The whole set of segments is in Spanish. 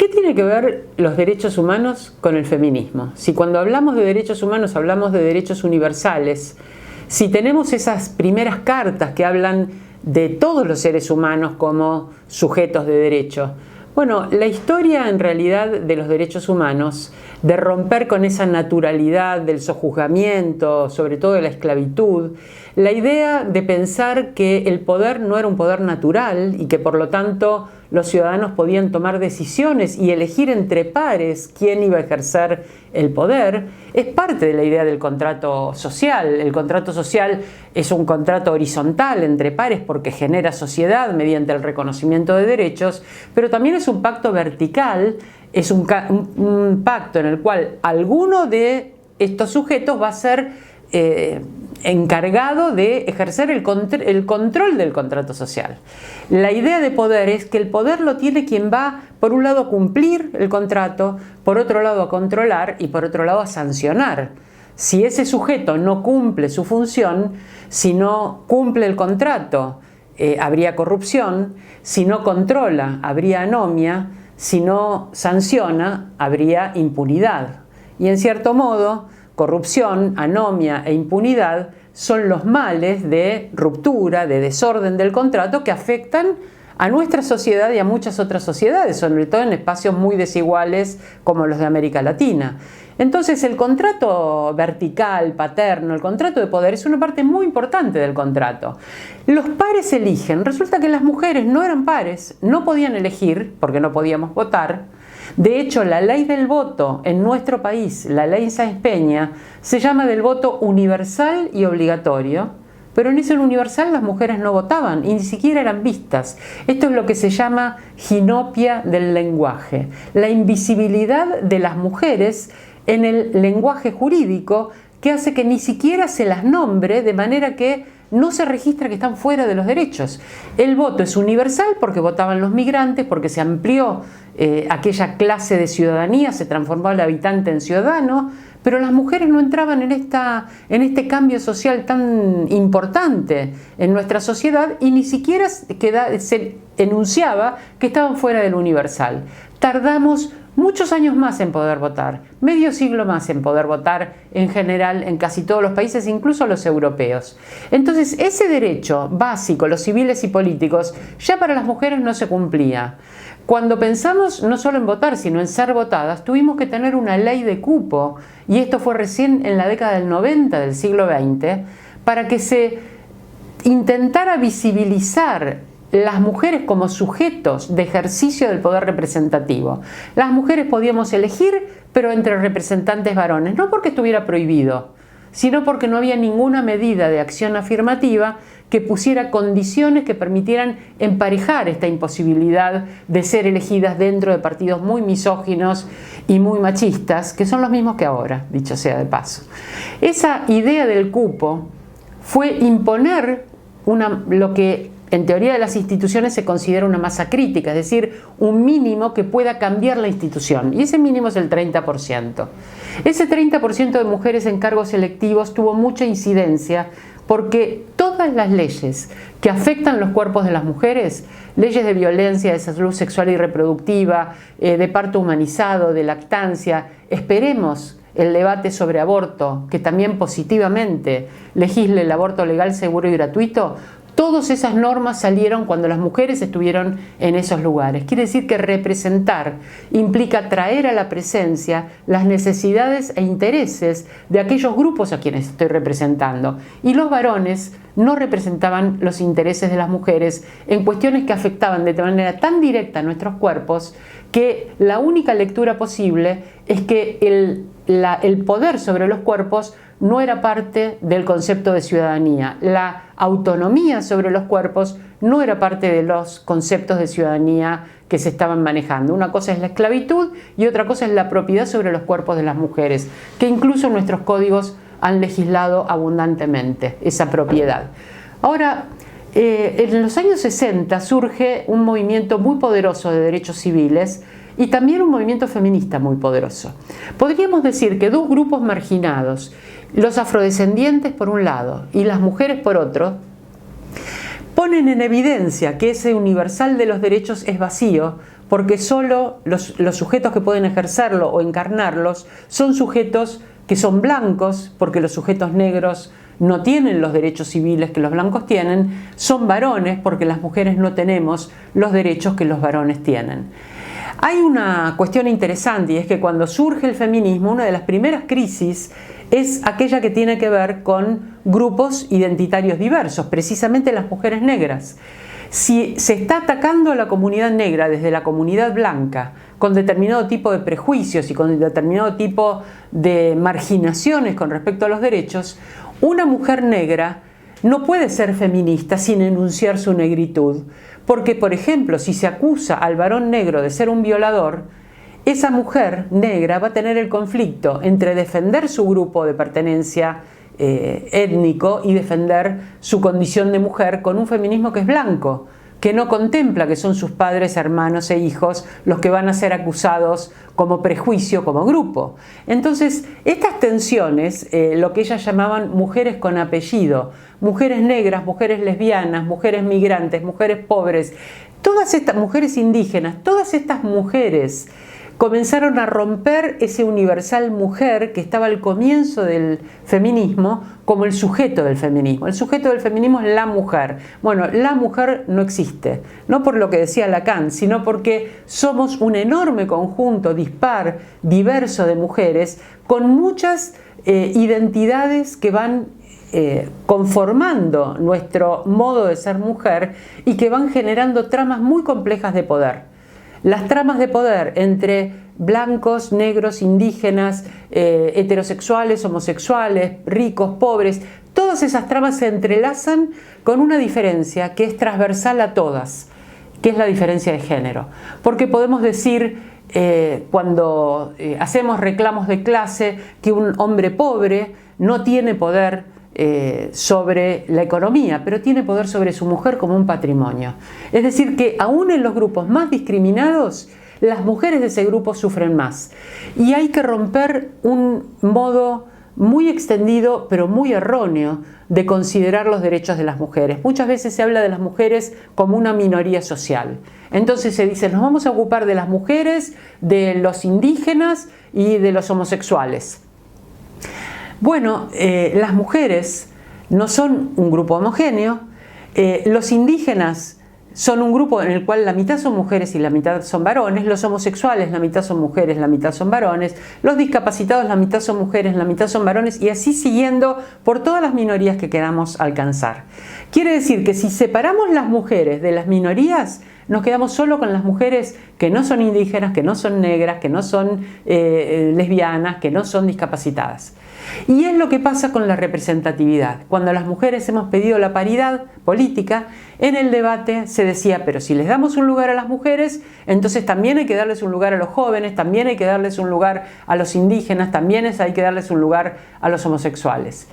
tiene que ver los derechos humanos con el feminismo? Si cuando hablamos de derechos humanos hablamos de derechos universales, si tenemos esas primeras cartas que hablan de todos los seres humanos como sujetos de derecho, bueno, la historia en realidad de los derechos humanos, de romper con esa naturalidad del sojuzgamiento, sobre todo de la esclavitud, la idea de pensar que el poder no era un poder natural y que por lo tanto los ciudadanos podían tomar decisiones y elegir entre pares quién iba a ejercer el poder, es parte de la idea del contrato social. El contrato social es un contrato horizontal entre pares porque genera sociedad mediante el reconocimiento de derechos, pero también es un pacto vertical, es un pacto en el cual alguno de estos sujetos va a ser encargado de ejercer el control del contrato social. La idea de poder es que el poder lo tiene quien va, por un lado, a cumplir el contrato, por otro lado, a controlar y por otro lado, a sancionar. Si ese sujeto no cumple su función, si no cumple el contrato, habría corrupción, si no controla, habría anomia, si no sanciona, habría impunidad. Y en cierto modo, corrupción, anomia e impunidad son los males de ruptura, de desorden del contrato que afectan a nuestra sociedad y a muchas otras sociedades, sobre todo en espacios muy desiguales como los de América Latina. Entonces el contrato vertical, paterno, el contrato de poder es una parte muy importante del contrato. Los pares eligen. Resulta que las mujeres no eran pares, no podían elegir porque no podíamos votar. De hecho, la ley del voto en nuestro país, la ley Sáenz Peña, se llama del voto universal y obligatorio, pero en ese universal las mujeres no votaban y ni siquiera eran vistas. Esto es lo que se llama ginopia del lenguaje, la invisibilidad de las mujeres en el lenguaje jurídico que hace que ni siquiera se las nombre, de manera que no se registra que están fuera de los derechos. El voto es universal porque votaban los migrantes, porque se amplió aquella clase de ciudadanía, se transformó el habitante en ciudadano, pero las mujeres no entraban en este cambio social tan importante en nuestra sociedad y ni siquiera se enunciaba que estaban fuera del universal. Tardamos muchos años más en poder votar, medio siglo más en poder votar en general en casi todos los países, incluso los europeos. Entonces ese derecho básico, los civiles y políticos, ya para las mujeres no se cumplía. Cuando pensamos no solo en votar, sino en ser votadas, tuvimos que tener una ley de cupo, y esto fue recién en la década del 90 del siglo XX, para que se intentara visibilizar las mujeres como sujetos de ejercicio del poder representativo. Las mujeres podíamos elegir, pero entre representantes varones, no porque estuviera prohibido, sino porque no había ninguna medida de acción afirmativa que pusiera condiciones que permitieran emparejar esta imposibilidad de ser elegidas dentro de partidos muy misóginos y muy machistas, que son los mismos que ahora, dicho sea de paso. Esa idea del cupo fue imponer lo que en teoría de las instituciones se considera una masa crítica, es decir, un mínimo que pueda cambiar la institución, y ese mínimo es el 30%. Ese 30% de mujeres en cargos electivos tuvo mucha incidencia porque todas las leyes que afectan los cuerpos de las mujeres, leyes de violencia, de salud sexual y reproductiva, de parto humanizado, de lactancia, esperemos el debate sobre aborto, que también positivamente legisle el aborto legal, seguro y gratuito. Todas esas normas salieron cuando las mujeres estuvieron en esos lugares. Quiere decir que representar implica traer a la presencia las necesidades e intereses de aquellos grupos a quienes estoy representando. Y los varones no representaban los intereses de las mujeres en cuestiones que afectaban de manera tan directa a nuestros cuerpos que la única lectura posible es que el poder sobre los cuerpos no era parte del concepto de ciudadanía. La autonomía sobre los cuerpos no era parte de los conceptos de ciudadanía que se estaban manejando. Una cosa es la esclavitud y otra cosa es la propiedad sobre los cuerpos de las mujeres, que incluso nuestros códigos han legislado abundantemente esa propiedad. Ahora, en los años 60 surge un movimiento muy poderoso de derechos civiles y también un movimiento feminista muy poderoso. Podríamos decir que dos grupos marginados, los afrodescendientes por un lado y las mujeres por otro, ponen en evidencia que ese universal de los derechos es vacío porque solo los sujetos que pueden ejercerlo o encarnarlos son sujetos que son blancos, porque los sujetos negros no tienen los derechos civiles que los blancos tienen, son varones, porque las mujeres no tenemos los derechos que los varones tienen. Hay una cuestión interesante, y es que cuando surge el feminismo, una de las primeras crisis es aquella que tiene que ver con grupos identitarios diversos, precisamente las mujeres negras. Si se está atacando a la comunidad negra desde la comunidad blanca, con determinado tipo de prejuicios y con determinado tipo de marginaciones con respecto a los derechos, una mujer negra no puede ser feminista sin enunciar su negritud, porque, por ejemplo, si se acusa al varón negro de ser un violador, esa mujer negra va a tener el conflicto entre defender su grupo de pertenencia étnico y defender su condición de mujer con un feminismo que es blanco, que no contempla que son sus padres, hermanos e hijos los que van a ser acusados como prejuicio, como grupo. Entonces, estas tensiones, lo que ellas llamaban mujeres con apellido, mujeres negras, mujeres lesbianas, mujeres migrantes, mujeres pobres, todas estas mujeres indígenas, todas estas mujeres comenzaron a romper ese universal mujer que estaba al comienzo del feminismo como el sujeto del feminismo. El sujeto del feminismo es la mujer. Bueno, la mujer no existe, no por lo que decía Lacan, sino porque somos un enorme conjunto dispar, diverso de mujeres con muchas identidades que van conformando nuestro modo de ser mujer y que van generando tramas muy complejas de poder. Las tramas de poder entre blancos, negros, indígenas, heterosexuales, homosexuales, ricos, pobres, todas esas tramas se entrelazan con una diferencia que es transversal a todas, que es la diferencia de género. Porque podemos decir, cuando hacemos reclamos de clase, que un hombre pobre no tiene poder sobre la economía, pero tiene poder sobre su mujer como un patrimonio. Es decir, que aún en los grupos más discriminados, las mujeres de ese grupo sufren más. Y hay que romper un modo muy extendido, pero muy erróneo, de considerar los derechos de las mujeres. Muchas veces se habla de las mujeres como una minoría social. Entonces se dice, nos vamos a ocupar de las mujeres, de los indígenas y de los homosexuales. Bueno, las mujeres no son un grupo homogéneo, los indígenas son un grupo en el cual la mitad son mujeres y la mitad son varones, los homosexuales la mitad son mujeres, la mitad son varones, los discapacitados la mitad son mujeres, la mitad son varones, y así siguiendo por todas las minorías que queramos alcanzar. Quiere decir que si separamos las mujeres de las minorías, nos quedamos solo con las mujeres que no son indígenas, que no son negras, que no son lesbianas, que no son discapacitadas. Y es lo que pasa con la representatividad. Cuando las mujeres hemos pedido la paridad política, en el debate se decía, pero si les damos un lugar a las mujeres, entonces también hay que darles un lugar a los jóvenes, también hay que darles un lugar a los indígenas, también hay que darles un lugar a los homosexuales.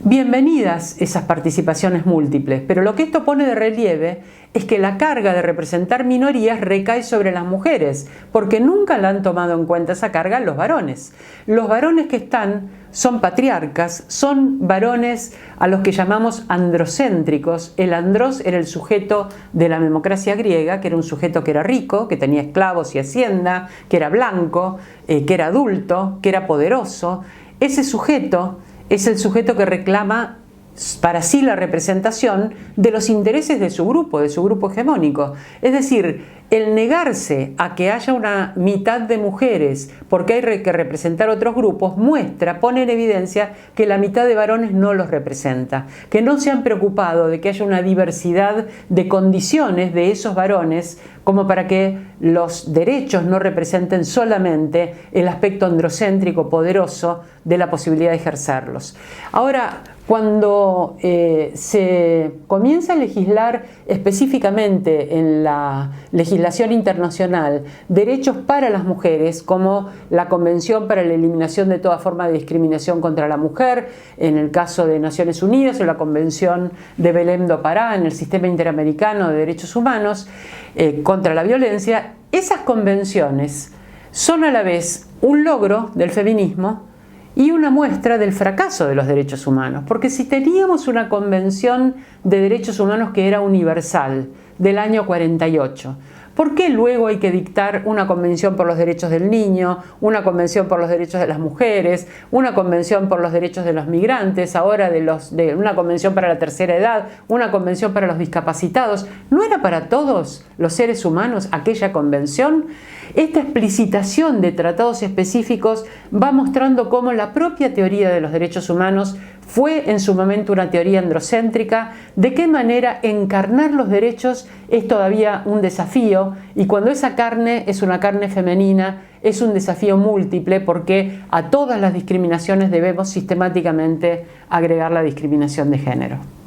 Bienvenidas esas participaciones múltiples, pero lo que esto pone de relieve es que la carga de representar minorías recae sobre las mujeres, porque nunca la han tomado en cuenta esa carga los varones. Los varones que están son patriarcas, son varones a los que llamamos androcéntricos. El andros era el sujeto de la democracia griega, que era un sujeto que era rico, que tenía esclavos y hacienda, que era blanco, que era adulto, que era poderoso. Ese sujeto es el sujeto que reclama para sí la representación de los intereses de su grupo hegemónico. Es decir, el negarse a que haya una mitad de mujeres porque hay que representar otros grupos pone en evidencia que la mitad de varones no los representa, que no se han preocupado de que haya una diversidad de condiciones de esos varones como para que los derechos no representen solamente el aspecto androcéntrico poderoso de la posibilidad de ejercerlos. Ahora, cuando se comienza a legislar específicamente en la legislación internacional derechos para las mujeres, como la Convención para la Eliminación de toda forma de discriminación contra la mujer, en el caso de Naciones Unidas, o la Convención de Belém do Pará en el Sistema Interamericano de Derechos Humanos contra la violencia, esas convenciones son a la vez un logro del feminismo y una muestra del fracaso de los derechos humanos. Porque si teníamos una convención de derechos humanos que era universal, del año 48, ¿por qué luego hay que dictar una convención por los derechos del niño, una convención por los derechos de las mujeres, una convención por los derechos de los migrantes, ahora de una convención para la tercera edad, una convención para los discapacitados? ¿No era para todos los seres humanos aquella convención? Esta explicitación de tratados específicos va mostrando cómo la propia teoría de los derechos humanos fue en su momento una teoría androcéntrica, de qué manera encarnar los derechos es todavía un desafío, y cuando esa carne es una carne femenina, es un desafío múltiple, porque a todas las discriminaciones debemos sistemáticamente agregar la discriminación de género.